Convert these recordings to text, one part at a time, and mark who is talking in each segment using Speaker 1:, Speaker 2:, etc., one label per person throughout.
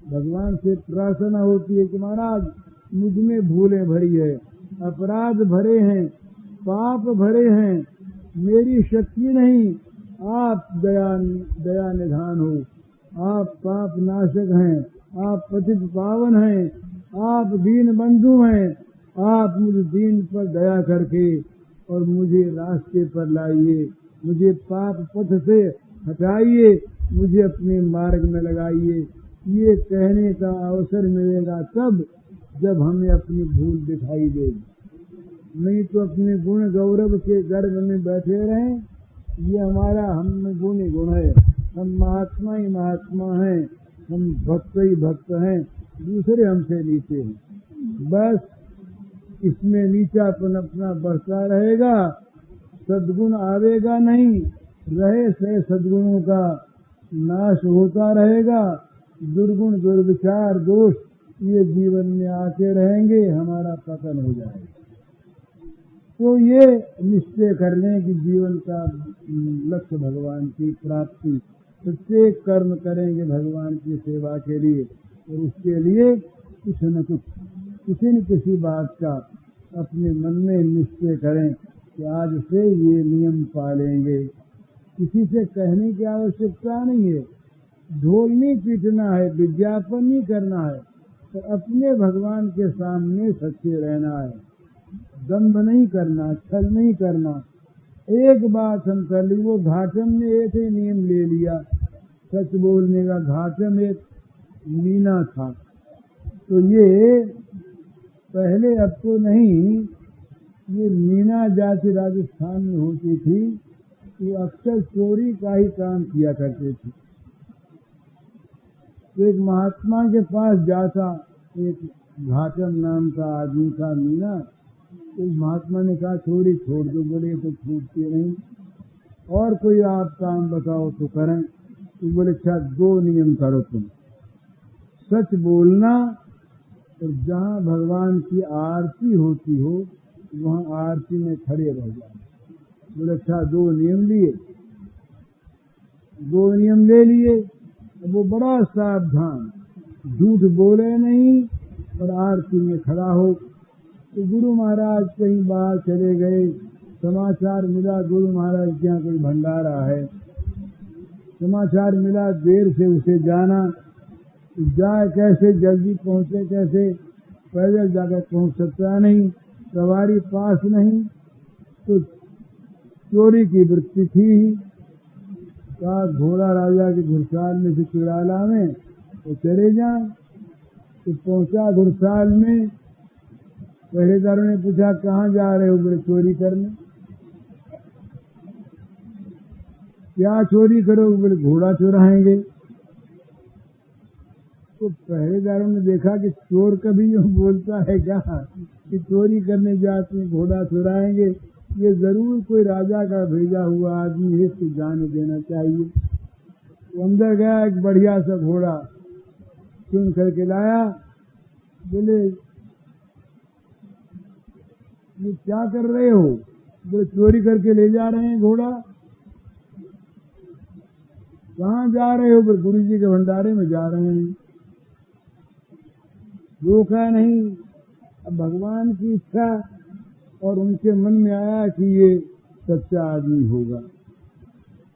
Speaker 1: भगवान से प्रार्थना होती है कि महाराज मुझ में भूलें भरी है, अपराध भरे हैं, पाप भरे हैं, मेरी शक्ति नहीं, आप दया निधान हो, आप पाप नाशक हैं, आप पतित पावन हैं, आप दीन बंधु हैं, आप मुझ दीन पर दया करके और मुझे रास्ते पर लाइए, मुझे पाप पथ से हटाइए, मुझे अपने मार्ग में लगाइए। ये कहने का अवसर मिलेगा तब जब हमें अपनी भूल दिखाई देगी, नहीं तो अपने गुण गौरव के गर्भ में बैठे रहें। ये हमारा हम में गुण ही गुण है, हम महात्मा ही महात्मा हैं, हम भक्त ही भक्त हैं, दूसरे हमसे नीचे हैं। बस इसमें नीचापन अपना बढ़ता रहेगा, सद्गुण आवेगा नहीं, रहे से सद्गुणों का नाश होता रहेगा। दुर्गुण दुर्विचार दोष ये जीवन में आते रहेंगे, हमारा पतन हो जाएगा। तो ये निश्चय कर लें कि जीवन का लक्ष्य भगवान की प्राप्ति, प्रत्येक कर्म करेंगे भगवान की सेवा के लिए, और उसके लिए कुछ न कुछ किसी न किसी बात का अपने मन में निश्चय करें कि आज से ये नियम पालेंगे। किसी से कहने की आवश्यकता नहीं है, ढोल नहीं पीटना है, विज्ञापन नहीं करना है, तो अपने भगवान के सामने सच्चे रहना है, दंभ नहीं करना, छल नहीं करना। एक बात हम कर ली, वो घाटम ने एक ही नियम ले लिया, सच बोलने का। घाटम एक मीना था, तो ये पहले अब तो नहीं, ये मीना जाति राजस्थान में होती थी, वो अक्सर चोरी का ही काम किया करते थे। तो एक महात्मा के पास जाता एक घाटम नाम का आदमी था, मीना। तो महात्मा ने कहा चोरी छोड़ दो, बोले तो छूटती नहीं, और कोई आप काम बताओ तो करें। तो बोले अच्छा 2 नियम करो तुम, सच बोलना और जहाँ भगवान की आरती होती हो वहाँ आरती में खड़े रह जाओ। बोले अच्छा 2 नियम लिए, 2 नियम ले लिए। वो बड़ा सावधान, झूठ बोले नहीं और आरती में खड़ा हो। तो गुरु महाराज कहीं बाहर चले गए, समाचार मिला गुरु महाराज के यहाँ कोई भंडारा है, समाचार मिला, देर से उसे जाना, जाए कैसे, जल्दी पहुँचे कैसे, पैदल जाकर पहुँच सकता नहीं, सवारी पास नहीं, तो चोरी की वृत्ति थी। कहा घोड़ा राजा के घुड़साल में से चुरा लावें तो चले जाएं। तो पहुंचा घुड़साल में, पहरेदारों ने पूछा कहाँ जा रहे हो, बोले चोरी करने। क्या चोरी करोगे, बोले घोड़ा चुराएंगे। तो पहरेदारों ने देखा कि चोर कभी यूँ बोलता है क्या कि चोरी करने जाते हैं घोड़ा चुराएंगे, ये जरूर कोई राजा का भेजा हुआ आदमी है, तो जाने देना चाहिए। तो अंदर गया, एक बढ़िया सा घोड़ा चुन करके लाया। बोले ये क्या कर रहे हो, बोले चोरी करके ले जा रहे हैं घोड़ा। कहाँ जा रहे हो, बोले गुरु जी के भंडारे में जा रहे हैं। रोका नहीं। अब भगवान की इच्छा और उनके मन में आया कि ये सच्चा आदमी होगा,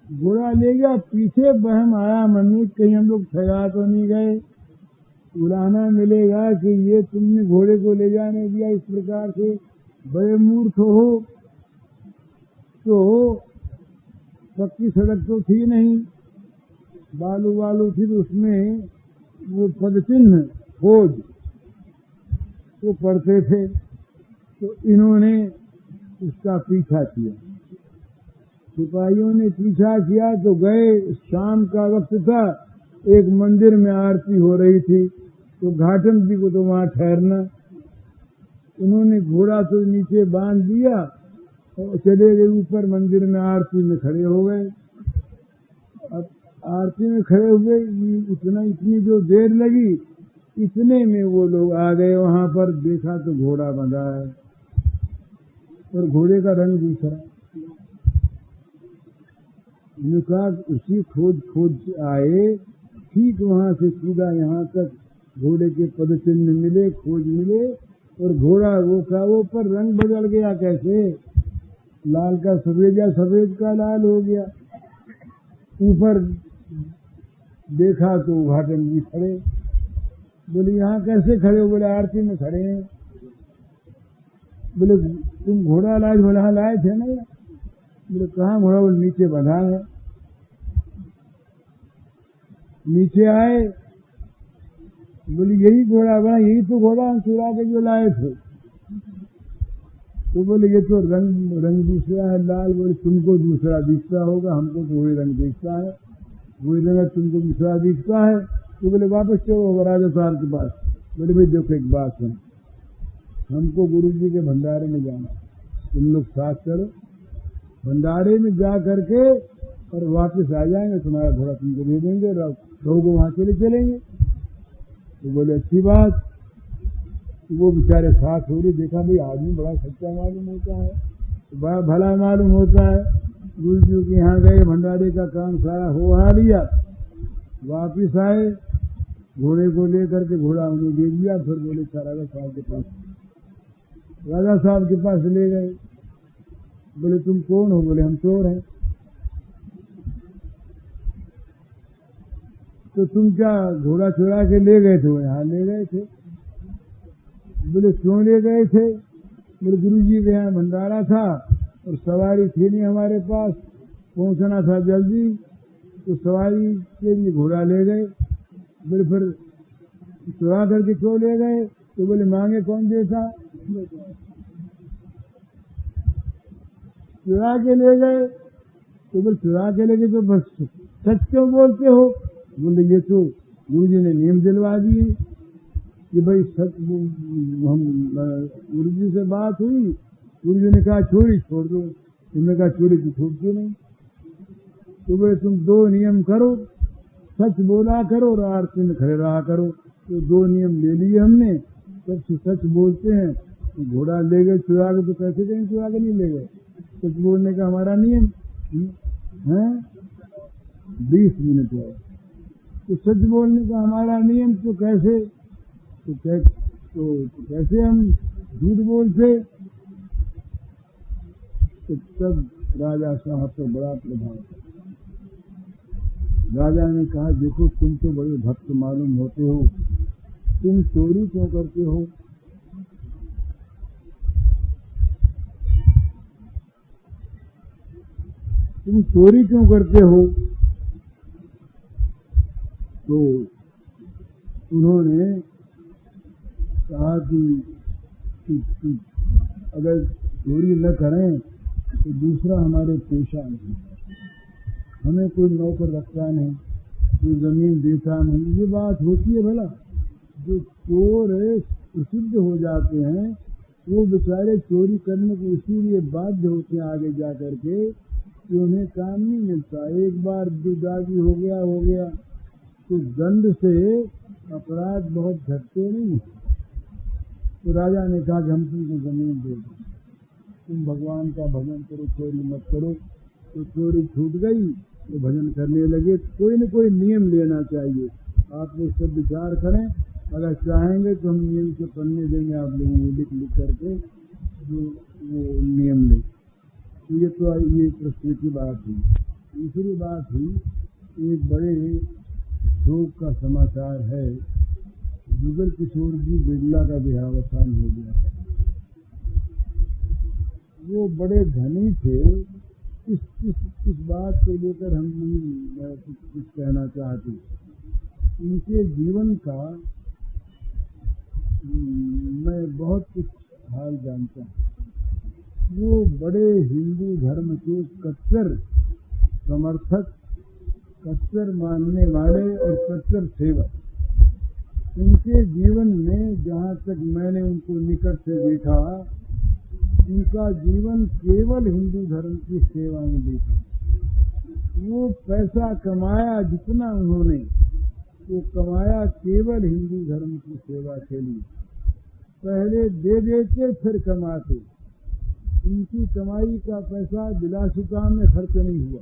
Speaker 1: घोड़ा ले गया। पीछे वहम आया मन में, कहीं हम लोग ठगा तो नहीं गए, उड़ाना मिलेगा कि ये तुमने घोड़े को ले जाने दिया इस प्रकार से, बड़े मूर्ख हो। तो पक्की सड़क तो थी नहीं, बालू बालू थी, तो उसमें वो पदचिन्ह खोज वो पढ़ते थे। तो इन्होंने उसका पीछा किया, सिपाहियों ने पीछा किया। तो गए, शाम का वक्त था, एक मंदिर में आरती हो रही थी, तो घाटम जी को तो वहाँ ठहरना। उन्होंने घोड़ा तो नीचे बांध दिया और चले गए ऊपर, मंदिर में आरती में खड़े हो गए। अब आरती में खड़े हुए, इतनी जो देर लगी, इतने में वो लोग आ गए वहाँ पर। देखा तो घोड़ा बंधा है और घोड़े का रंग दूसरा। उन्होंने कहा उसी खोज खोज आए, ठीक वहाँ से सीधा यहाँ तक घोड़े के पदचिन्ह मिले, खोज मिले, और घोड़ा वो पर रंग बदल गया। कैसे? लाल का सफेद या सफेद का लाल हो गया। ऊपर देखा तो घाटन जी खड़े। बोले यहाँ कैसे खड़े हो? बोले आरती में खड़े हैं। बोले तुम घोड़ा लाज बढ़ा लाए थे ना? बोले कहाँ घोड़ा? बोले नीचे बंधा है। नीचे आए, बोले यही घोड़ा बना, यही तो घोड़ा हम चुरा के जो लाए थे। तो बोले ये तो रंग दूसरा है लाल। बोले तुमको दूसरा दिखता होगा, हमको तो वही रंग दिखता है, वही रंग तुमको दूसरा दिखता है। तो बोले वापस चलो राजा साहब के पास। बोले भाई देखो एक बात है, हमको गुरु जी के भंडारे में जाना, तुम लोग साथ चलो, भंडारे में जा करके और वापस आ जाएंगे, तुम्हारा घोड़ा तुमको दे देंगे, रहो को वहां चले चलेंगे। तो बोले अच्छी बात। तो वो बेचारे साथ हो रही, देखा भाई आदमी बड़ा सच्चा मालूम होता है, बड़ा भला मालूम होता है। गुरु जी के यहाँ गए, भंडारे का काम सारा हो लिया, वापिस आए, घोड़े को लेकर के घोड़ा उन्हें दे दिया। फिर बोले राजा साहब के पास, राजा साहब के पास ले गए। बोले तुम कौन हो? बोले हम चोर हैं। तो तुम क्या घोड़ा चुरा के ले गए थे? यहाँ ले गए थे। बोले क्यों ले गए थे? बोले गुरु जी के यहाँ भंडारा था और सवारी थी नहीं हमारे पास, पहुंचना था जल्दी, तो सवारी के लिए घोड़ा ले गए। बोले फिर चुरा करके क्यों ले गए? तो बोले मांगे कौन देता? चुरा के ले गए। तो बोले चुरा के ले गए तो बस सच क्यों बोलते हो? बोले ये तो गुरु जी ने नियम दिलवा दिए कि भाई सच। हम गुरु जी से बात हुई, गुरु जी ने कहा चोरी छोड़ दो, तुमने कहा चोरी की छूटती नहीं। तो बोले तुम दो नियम करो, सच बोला करो और आरती में खड़े रहा करो। तो दो नियम ले लिए हमने, सबसे सच बोलते हैं। तो घोड़ा ले गए चुरा के, तो कैसे कहीं चुरा के नहीं ले गए, सच बोलने का हमारा नियम है। 20 मिनट है तो सच बोलने का हमारा नियम, तो कैसे कैसे हम झूठ बोलते? तो तब राजा साहब तो बड़ा प्रभाव। राजा ने कहा देखो तुम तो बड़े भक्त मालूम होते हो, तुम चोरी क्यों करते हो? तुम चोरी क्यों करते हो? तो उन्होंने कहा कि अगर चोरी न करें तो दूसरा हमारे पेशा नहीं, हमें कोई नौकर रखता नहीं, कोई जमीन देता नहीं। ये बात होती है भला? जो चोर प्रसिद्ध हो जाते हैं वो बेचारे चोरी करने को इसीलिए बाध्य होते हैं आगे जा करके कि उन्हें काम नहीं मिलता। एक बार दागी हो गया तो दंड से अपराध बहुत घटते नहीं। तो राजा ने कहा कि हम तुमको जमीन दे दें, तुम भगवान का भजन करो, चोरी मत करो। तो चोरी छूट गई तो भजन करने लगे। कोई न कोई नियम लेना चाहिए। आप लोग सब विचार करें, अगर चाहेंगे तो हम नियम के पन्ने देंगे आप लोगों को लिख करके, जो वो नियम ले। तो ये प्रस्तुति की बात हुई। दूसरी बात हुई, एक बड़े शोक का समाचार है, जुगल किशोर जी बिरला का देहावसान हो गया। वो बड़े धनी थे। इस बात को लेकर हम नहीं कुछ कहना चाहते। उनके जीवन का मैं बहुत कुछ हाल जानता हूँ। वो बड़े हिंदू धर्म के कट्टर समर्थक, कट्टर मानने वाले और कट्टर सेवक। उनके जीवन में जहाँ तक मैंने उनको निकट से देखा, उनका जीवन केवल हिंदू धर्म की सेवा में बीता। वो पैसा कमाया जितना उन्होंने, वो कमाया केवल हिंदू धर्म की सेवा के लिए। पहले दे देते फिर कमाते। उनकी कमाई का पैसा विलासिता में खर्च नहीं हुआ,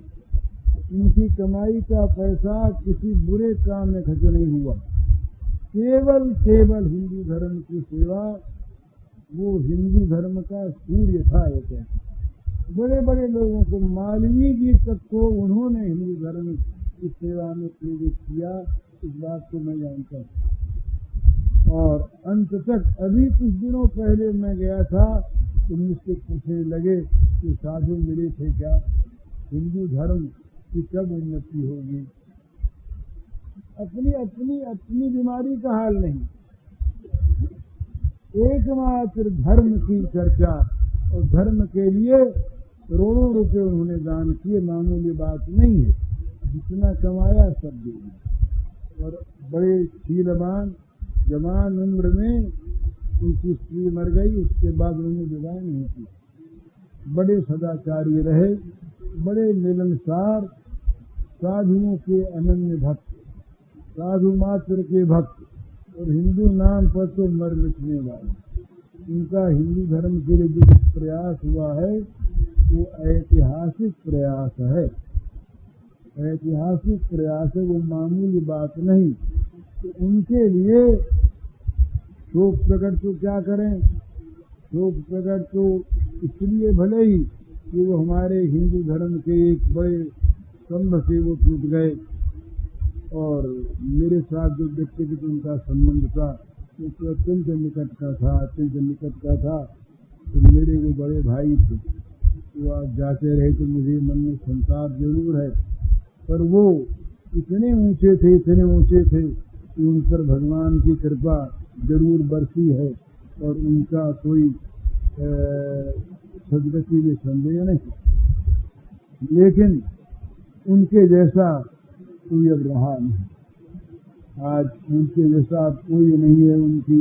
Speaker 1: उनकी कमाई का पैसा किसी बुरे काम में खर्च नहीं हुआ। केवल हिंदू धर्म की सेवा, वो हिंदू धर्म का सूर्य था। एक है बड़े बड़े लोगों को, मालवीय जी तक को उन्होंने हिंदू धर्म की सेवा में प्रेरित किया, इस बात को मैं जानता हूँ। और अंत तक, अभी कुछ दिनों पहले मैं गया था तो मुझसे पूछने लगे कि साधु मिले थे क्या, हिंदू धर्म की कब उन्नति होगी। अपनी अपनी अपनी बीमारी का हाल नहीं, एकमात्र धर्म की चर्चा, और धर्म के लिए करोड़ों रुपए उन्होंने दान किए, मामूली बात नहीं है। जितना कमाया सब दे दिया। और बड़े शीलवान, जवान उम्र में उनकी स्त्री मर गई, उसके बाद उन्होंने विवाह नहीं की। बड़े सदाचारी रहे, बड़े मिलनसार, साधुओं के अनन्य भक्त, साधु मात्र के भक्त, और हिंदू नाम पर तो मर मिटने वाले। उनका हिंदू धर्म के लिए जो प्रयास हुआ है वो ऐतिहासिक प्रयास है, ऐतिहासिक प्रयास है, वो मामूली बात नहीं। तो उनके लिए शोक प्रकट तो क्या करें, शोक प्रकट तो इसलिए भले ही कि वो हमारे हिंदू धर्म के एक बड़े स्तंभ से वो टूट गए। और मेरे साथ जो व्यक्तिगत उनका संबंध था वो तो अत्यंत निकट का था, अत्यंत निकट का था। तो मेरे वो बड़े भाई थे, वो आप जाते रहे तो मुझे मन में संताप जरूर है, पर वो इतने ऊंचे थे, इतने ऊंचे थे कि उन पर भगवान की कृपा जरूर बरसी है, और उनका कोई सदगति में संदेह नहीं। लेकिन उनके जैसा कोई अब रहा नहीं। आज उनके जैसा अब कोई नहीं है। उनकी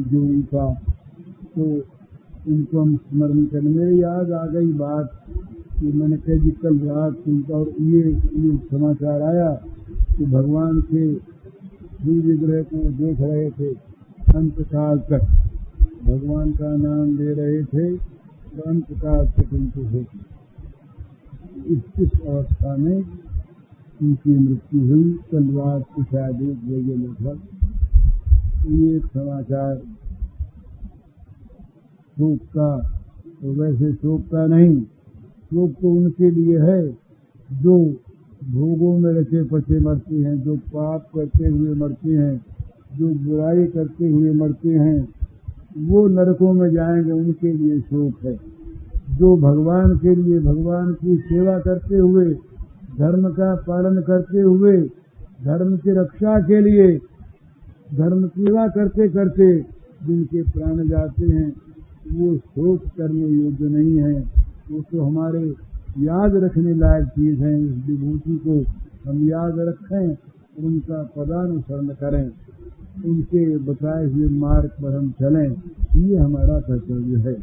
Speaker 1: जो उनका, तो उनको हम स्मरण करने, मेरे याद आ गई बात कि मैंने कह दी कल रात सुनता, और ये समाचार आया कि भगवान के दिव्य विग्रह को देख रहे थे, अंतकाल तक भगवान का नाम ले रहे थे, तो अंतकाल तक उनको होती। इस अवस्था में उनकी मृत्यु हुई। कल रात को शायद 1 बजे लगभग। ये एक समाचार शोक का, तो वैसे शोक का नहीं, शोक तो उनके लिए है जो भोगों में रचे पचे मरते हैं, जो पाप करते हुए मरते हैं, जो बुराई करते हुए मरते हैं, वो नरकों में जाएंगे, उनके लिए शोक है। जो भगवान के लिए, भगवान की सेवा करते हुए, धर्म का पालन करते हुए, धर्म की रक्षा के लिए, धर्म की सेवा करते करते जिनके प्राण जाते हैं, वो शोक करने योग्य नहीं है। वो तो हमारे याद रखने लायक चीज है। इस विभूति को हम याद रखें, उनका पदानुसरण करें, उनके बताए हुए मार्ग पर हम चलें, ये हमारा कर्तव्य है।